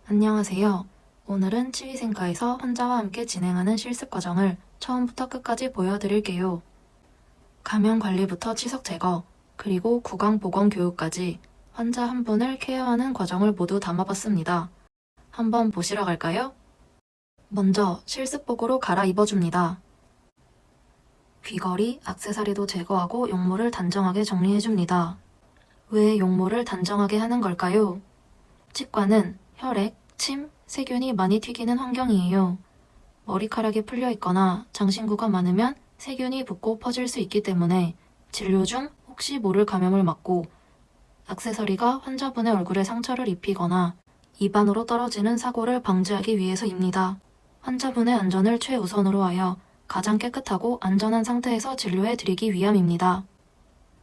안녕하세요. 오늘은 치위생과에서 환자와 함께 진행하는 실습 과정을 처음부터 끝까지 보여드릴게요. 감염 관리부터 치석 제거, 그리고 구강 보건 교육까지 환자 한 분을 케어하는 과정을 모두 담아봤습니다. 한번 보시러 갈까요? 먼저 실습복으로 갈아입어줍니다. 귀걸이, 액세서리도 제거하고 용모를 단정하게 정리해줍니다. 왜 용모를 단정하게 하는 걸까요? 치과는 혈액, 침, 세균이 많이 튀기는 환경이에요. 머리카락이 풀려 있거나 장신구가 많으면 세균이 붙고 퍼질 수 있기 때문에 진료 중 혹시 모를 감염을 막고 액세서리가 환자분의 얼굴에 상처를 입히거나 입안으로 떨어지는 사고를 방지하기 위해서입니다. 환자분의 안전을 최우선으로 하여 가장 깨끗하고 안전한 상태에서 진료해 드리기 위함입니다.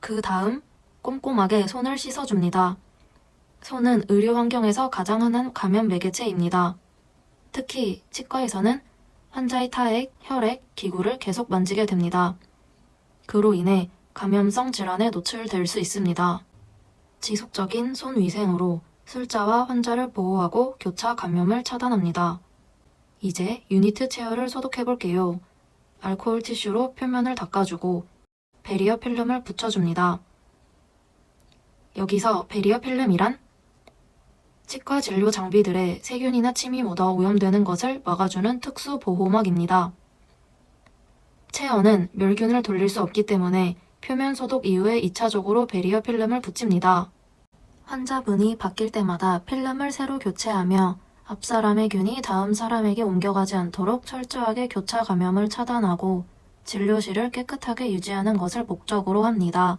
그 다음 꼼꼼하게 손을 씻어줍니다. 손은 의료 환경에서 가장 흔한 감염 매개체입니다. 특히 치과에서는 환자의 타액, 혈액, 기구를 계속 만지게 됩니다. 그로 인해 감염성 질환에 노출될 수 있습니다. 지속적인 손 위생으로 술자와 환자를 보호하고 교차 감염을 차단합니다. 이제 유니트 체어를 소독해 볼게요. 알코올 티슈로 표면을 닦아주고 베리어 필름을 붙여줍니다. 여기서 베리어 필름이란 치과 진료 장비들에 세균이나 침이 묻어 오염되는 것을 막아주는 특수 보호막입니다. 체어는 멸균을 돌릴 수 없기 때문에 표면 소독 이후에 2차적으로 베리어 필름을 붙입니다. 환자분이 바뀔 때마다 필름을 새로 교체하며 앞 사람의 균이 다음 사람에게 옮겨가지 않도록 철저하게 교차 감염을 차단하고 진료실을 깨끗하게 유지하는 것을 목적으로 합니다.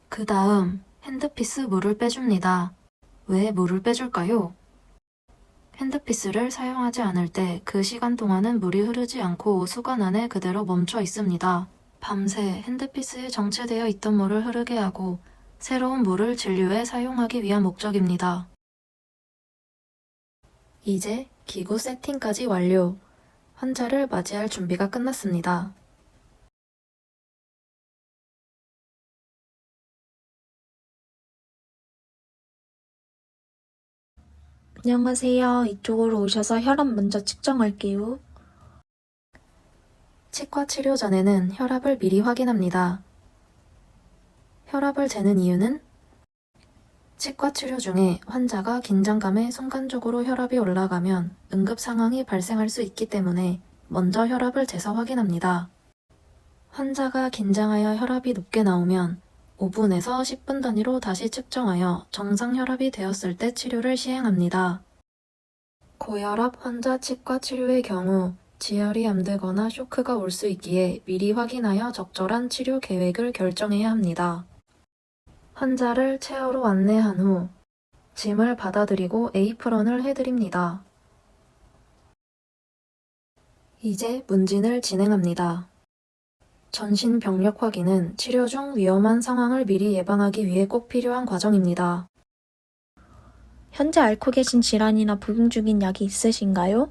그 다음 핸드피스 물을 빼줍니다. 왜 물을 빼줄까요? 핸드피스를 사용하지 않을 때 그 시간 동안은 물이 흐르지 않고 수건 안에 그대로 멈춰 있습니다. 밤새 핸드피스에 정체되어 있던 물을 흐르게 하고 새로운 물을 진료에 사용하기 위한 목적입니다. 이제 기구 세팅까지 완료. 환자를 맞이할 준비가 끝났습니다. 안녕하세요. 이쪽으로 오셔서 혈압 먼저 측정할게요. 치과 치료 전에는 혈압을 미리 확인합니다. 혈압을 재는 이유는 치과 치료 중에 환자가 긴장감에 순간적으로 혈압이 올라가면 응급 상황이 발생할 수 있기 때문에 먼저 혈압을 재서 확인합니다. 환자가 긴장하여 혈압이 높게 나오면 5분에서 10분 단위로 다시 측정하여 정상 혈압이 되었을 때 치료를 시행합니다. 고혈압 환자 치과 치료의 경우 지혈이 암되거나 쇼크가 올 수 있기에 미리 확인하여 적절한 치료 계획을 결정해야 합니다. 환자를 체어로 안내한 후 짐을 받아들이고 에이프런을 해드립니다. 이제 문진을 진행합니다. 전신 병력 확인은 치료 중 위험한 상황을 미리 예방하기 위해 꼭 필요한 과정입니다. 현재 앓고 계신 질환이나 복용 중인 약이 있으신가요?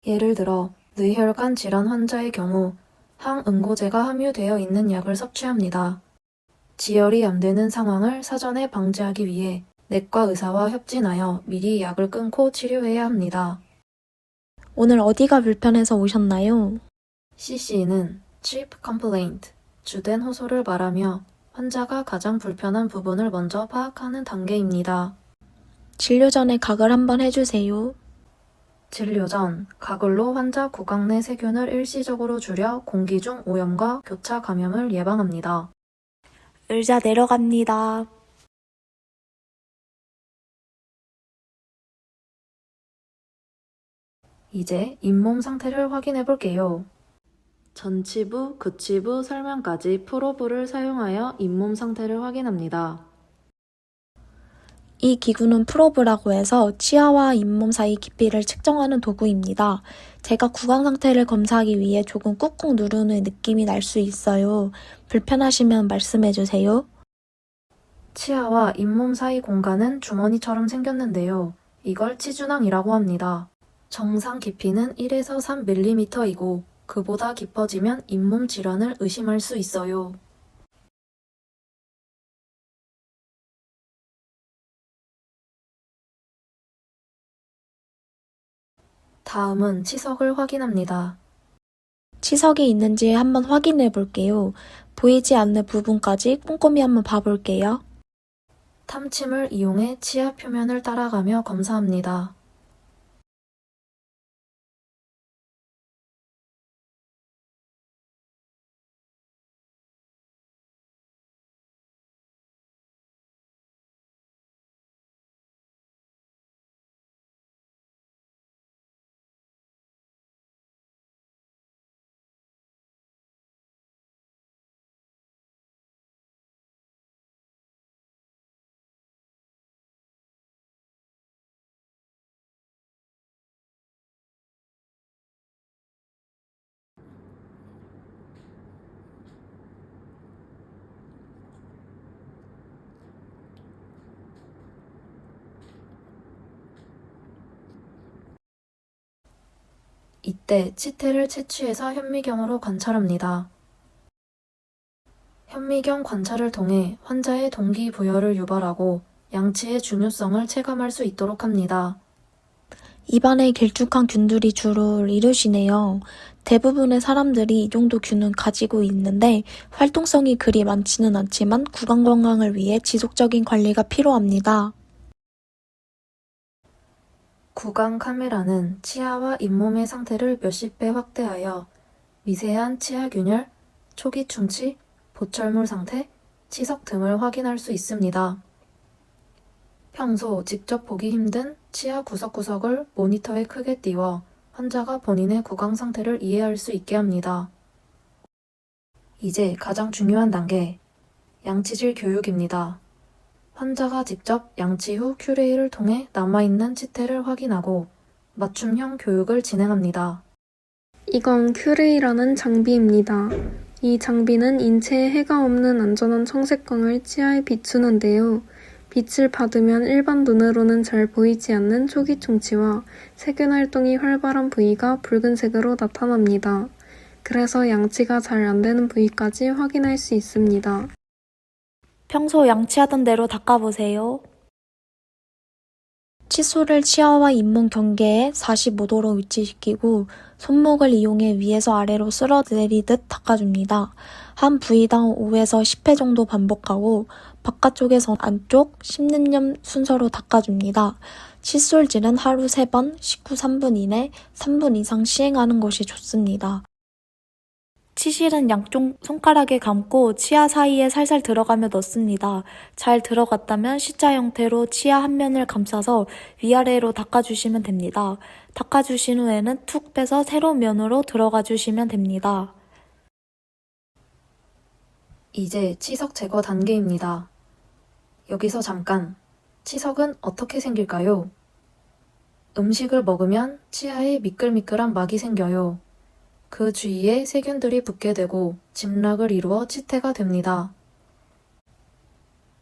예를 들어 뇌혈관 질환 환자의 경우 항응고제가 함유되어 있는 약을 섭취합니다. 지혈이 안 되는 상황을 사전에 방지하기 위해 내과 의사와 협진하여 미리 약을 끊고 치료해야 합니다. 오늘 어디가 불편해서 오셨나요? CC는 Chief Complaint, 주된 호소를 말하며 환자가 가장 불편한 부분을 먼저 파악하는 단계입니다. 진료 전에 각을 한번 해주세요. 진료 전 가글로 환자 구강 내 세균을 일시적으로 줄여 공기 중 오염과 교차 감염을 예방합니다. 의자 내려갑니다. 이제 잇몸 상태를 확인해 볼게요. 전치부, 극치부 설명까지 프로브를 사용하여 잇몸 상태를 확인합니다. 이 기구는 프로브라고 해서 치아와 잇몸 사이 깊이를 측정하는 도구입니다. 제가 구강 상태를 검사하기 위해 조금 꾹꾹 누르는 느낌이 날 수 있어요. 불편하시면 말씀해주세요. 치아와 잇몸 사이 공간은 주머니처럼 생겼는데요. 이걸 치주낭이라고 합니다. 정상 깊이는 1에서 3mm이고 그보다 깊어지면 잇몸 질환을 의심할 수 있어요. 다음은 치석을 확인합니다. 치석이 있는지 한번 확인해 볼게요. 보이지 않는 부분까지 꼼꼼히 한번 봐볼게요. 탐침을 이용해 치아 표면을 따라가며 검사합니다. 이때 치태를 채취해서 현미경으로 관찰합니다. 현미경 관찰을 통해 환자의 동기부여를 유발하고 양치의 중요성을 체감할 수 있도록 합니다. 입안에 길쭉한 균들이 주를 이루시네요. 대부분의 사람들이 이 정도 균은 가지고 있는데 활동성이 그리 많지는 않지만 구강 건강을 위해 지속적인 관리가 필요합니다. 구강 카메라는 치아와 잇몸의 상태를 몇십 배 확대하여 미세한 치아 균열, 초기 충치, 보철물 상태, 치석 등을 확인할 수 있습니다. 평소 직접 보기 힘든 치아 구석구석을 모니터에 크게 띄워 환자가 본인의 구강 상태를 이해할 수 있게 합니다. 이제 가장 중요한 단계, 양치질 교육입니다. 환자가 직접 양치 후 큐레이를 통해 남아있는 치태를 확인하고 맞춤형 교육을 진행합니다. 이건 큐레이라는 장비입니다. 이 장비는 인체에 해가 없는 안전한 청색광을 치아에 비추는데요. 빛을 받으면 일반 눈으로는 잘 보이지 않는 초기 충치와 세균 활동이 활발한 부위가 붉은색으로 나타납니다. 그래서 양치가 잘 안 되는 부위까지 확인할 수 있습니다. 평소 양치하던 대로 닦아보세요. 칫솔을 치아와 잇몸 경계에 45도로 위치시키고 손목을 이용해 위에서 아래로 쓸어내리듯 닦아줍니다. 한 부위당 5에서 10회 정도 반복하고 바깥쪽에서 안쪽, 씹는 염 순서로 닦아줍니다. 칫솔질은 하루 3번, 식후 3분 이내 3분 이상 시행하는 것이 좋습니다. 치실은 양쪽 손가락에 감고 치아 사이에 살살 들어가며 넣습니다. 잘 들어갔다면 C자 형태로 치아 한 면을 감싸서 위아래로 닦아주시면 됩니다. 닦아주신 후에는 툭 빼서 세로 면으로 들어가 주시면 됩니다. 이제 치석 제거 단계입니다. 여기서 잠깐, 치석은 어떻게 생길까요? 음식을 먹으면 치아에 미끌미끌한 막이 생겨요. 그 주위에 세균들이 붙게 되고 집락을 이루어 치태가 됩니다.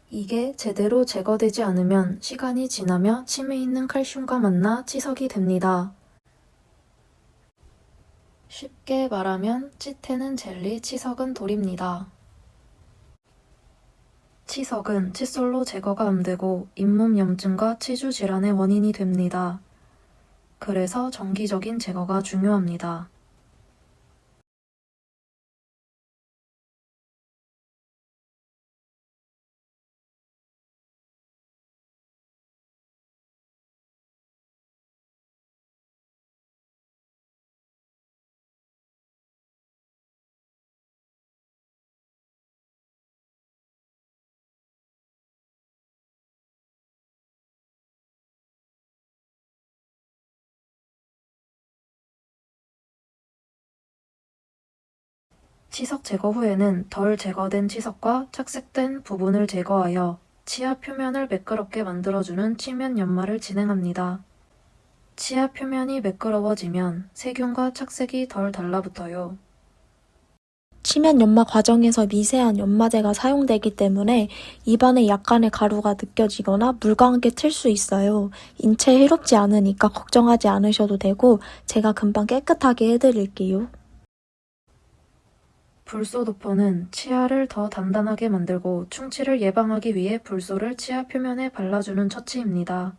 이게 제대로 제거되지 않으면 시간이 지나며 침에 있는 칼슘과 만나 치석이 됩니다. 쉽게 말하면 치태는 젤리, 치석은 돌입니다. 치석은 칫솔로 제거가 안 되고 잇몸 염증과 치주 질환의 원인이 됩니다. 그래서 정기적인 제거가 중요합니다. 치석 제거 후에는 덜 제거된 치석과 착색된 부분을 제거하여 치아 표면을 매끄럽게 만들어주는 치면 연마를 진행합니다. 치아 표면이 매끄러워지면 세균과 착색이 덜 달라붙어요. 치면 연마 과정에서 미세한 연마제가 사용되기 때문에 입안에 약간의 가루가 느껴지거나 물과 함께 튈 수 있어요. 인체에 해롭지 않으니까 걱정하지 않으셔도 되고 제가 금방 깨끗하게 해드릴게요. 불소도포는 치아를 더 단단하게 만들고 충치를 예방하기 위해 불소를 치아 표면에 발라주는 처치입니다.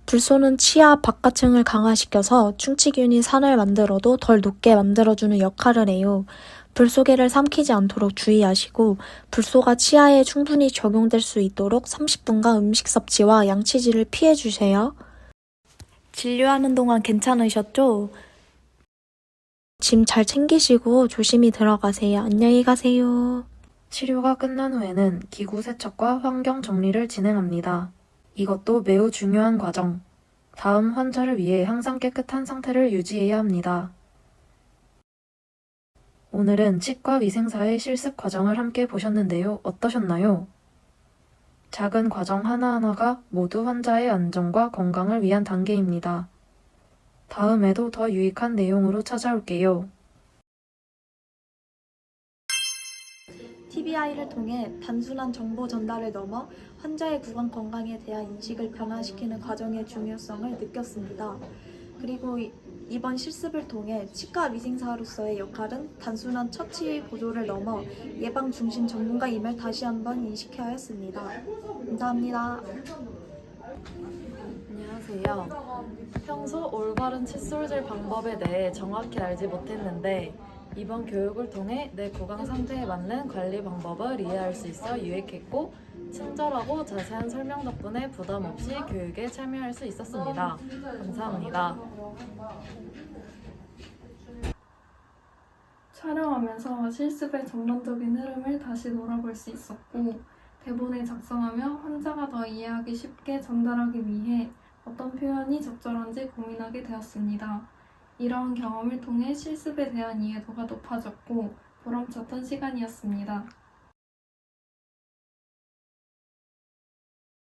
불소는 치아 바깥층을 강화시켜서 충치균이 산을 만들어도 덜 녹게 만들어주는 역할을 해요. 불소개를 삼키지 않도록 주의하시고 불소가 치아에 충분히 적용될 수 있도록 30분간 음식 섭취와 양치질을 피해주세요. 진료하는 동안 괜찮으셨죠? 짐 잘 챙기시고 조심히 들어가세요. 안녕히 가세요. 치료가 끝난 후에는 기구 세척과 환경 정리를 진행합니다. 이것도 매우 중요한 과정. 다음 환자를 위해 항상 깨끗한 상태를 유지해야 합니다. 오늘은 치과 위생사의 실습 과정을 함께 보셨는데요. 어떠셨나요? 작은 과정 하나하나가 모두 환자의 안전과 건강을 위한 단계입니다. 다음에도 더 유익한 내용으로 찾아올게요. TBI를 통해 단순한 정보 전달을 넘어 환자의 구강 건강에 대한 인식을 변화시키는 과정의 중요성을 느꼈습니다. 그리고 이번 실습을 통해 치과 위생사로서의 역할은 단순한 처치 보조를 넘어 예방 중심 전문가임을 다시 한번 인식하였습니다. 감사합니다. 안녕하세요. 평소 올바른 칫솔질 방법에 대해 정확히 알지 못했는데 이번 교육을 통해 내 구강 상태에 맞는 관리 방법을 이해할 수 있어 유익했고 친절하고 자세한 설명 덕분에 부담 없이 교육에 참여할 수 있었습니다. 감사합니다. 촬영하면서 실습의 전반적인 흐름을 다시 돌아볼 수 있었고, 대본을 작성하며 환자가 더 이해하기 쉽게 전달하기 위해 어떤 표현이 적절한지 고민하게 되었습니다. 이러한 경험을 통해 실습에 대한 이해도가 높아졌고 보람찼던 시간이었습니다.